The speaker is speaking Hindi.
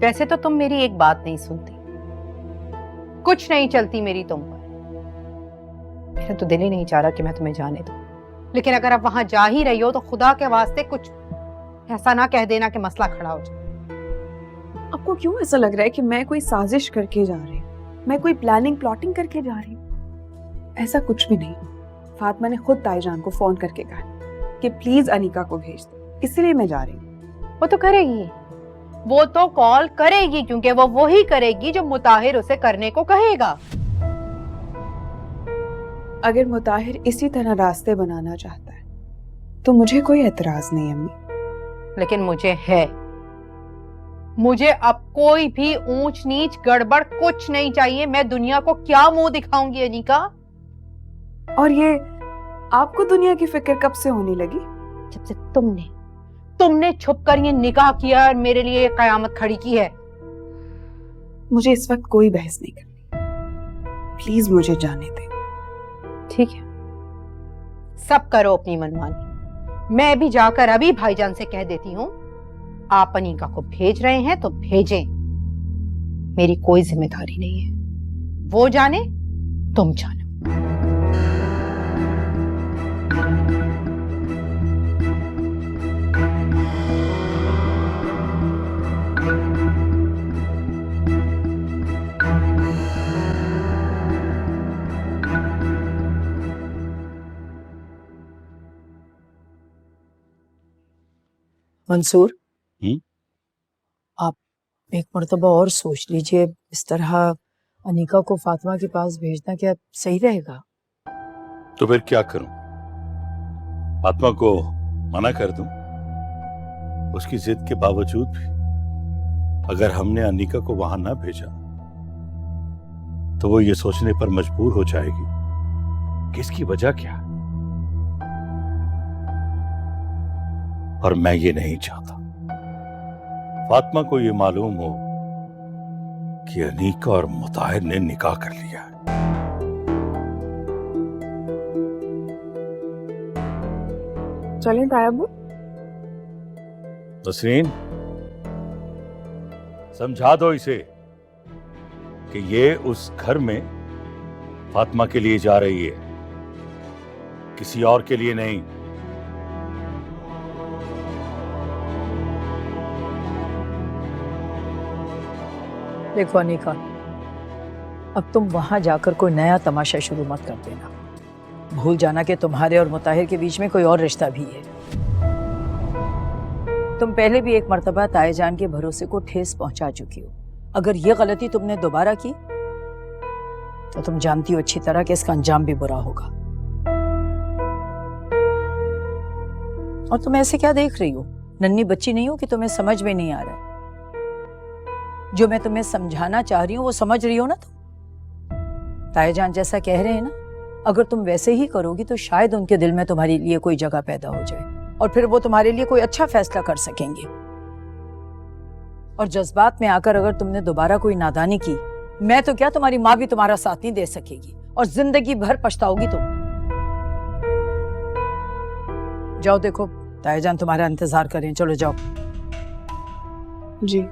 वैसे तो तुम मेरी एक बात नहीं सुनती, कुछ नहीं चलती मेरी तुम पर। मेरा तो दिल ही नहीं चाह रहा कि मैं तुम्हें जाने दूं, लेकिन अगर आप वहां जा ही रही हो तो खुदा के वास्ते कुछ ऐसा ना कह देना कि मसला खड़ा हो जाए। आपको क्यों ऐसा लग रहा है कि मैं कोई साजिश करके जा रही हूँ, मैं कोई प्लानिंग प्लॉटिंग करके जा रही हूँ? ऐसा कुछ भी नहीं। फातिमा ने खुद ताईजान को फोन करके कहा कि प्लीज अनीका को भेज दो, इसलिए मैं जा रही हूँ। वो तो करेगी, वो तो कॉल करेगी, क्योंकि वो वही करेगी जो मुताहिर उसे करने को कहेगा। अगर मुताहिर इसी तरह रास्ते बनाना चाहता है तो मुझे कोई एतराज नहीं अम्मी। लेकिन मुझे है, मुझे अब कोई भी ऊंच नीच गड़बड़ कुछ नहीं चाहिए। मैं दुनिया को क्या मुंह दिखाऊंगी अनीका? और ये आपको दुनिया की फिक्र कब से होने लगी? जब से तुमने छुपकर ये निकाह किया और मेरे लिए कयामत खड़ी की है। मुझे इस वक्त कोई बहस नहीं करनी, प्लीज मुझे जाने दें। ठीक है, सब करो अपनी मनमानी। मैं भी जाकर अभी भाईजान से कह देती हूँ, आप अनीका को भेज रहे हैं तो भेजें, मेरी कोई जिम्मेदारी नहीं है। वो जाने, तुम जानो। मंसूर, आप एक मर्तबा और सोच लीजिए, इस तरह अनीका को फातिमा के पास भेजना क्या सही रहेगा? तो फिर क्या करूं? फातिमा को मना कर दूं? उसकी जिद के बावजूद भी अगर हमने अनीका को वहां ना भेजा तो वो ये सोचने पर मजबूर हो जाएगी कि इसकी वजह क्या है, और मैं ये नहीं चाहता फातिमा को ये मालूम हो कि अनीका और मुताहिर ने निकाह कर लिया है। चलें तायाबू। नसरीन, समझा दो इसे कि ये उस घर में फातिमा के लिए जा रही है, किसी और के लिए नहीं। देखो अनीका, अब तुम वहां जाकर कोई नया तमाशा शुरू मत कर देना। भूल जाना कि तुम्हारे और मुताहिर के बीच में कोई और रिश्ता भी है। तुम पहले भी एक मर्तबा ताईजान के भरोसे को ठेस पहुंचा चुकी हो। अगर ये गलती तुमने दोबारा की तो तुम जानती हो अच्छी तरह कि इसका अंजाम भी बुरा होगा। और तुम ऐसे क्या देख रही हो? नन्ही बच्ची नहीं हो कि तुम्हें समझ में नहीं आ रहा है? जो मैं तुम्हें समझाना चाह रही हूँ वो समझ रही हो ना तुम? ताईजान जैसा कह रहे हैं ना, अगर तुम वैसे ही करोगी तो शायद उनके दिल में तुम्हारे लिए कोई जगह पैदा हो जाए और फिर वो तुम्हारे लिए कोई अच्छा फैसला कर सकेंगे। और जज्बात में आकर अगर तुमने दोबारा कोई नादानी की, मैं तो क्या, तुम्हारी माँ भी तुम्हारा साथ नहीं दे सकेगी और जिंदगी भर पछताओगी तुम। जाओ, देखो ताईजान तुम्हारा इंतजार करें, चलो जाओ। जी।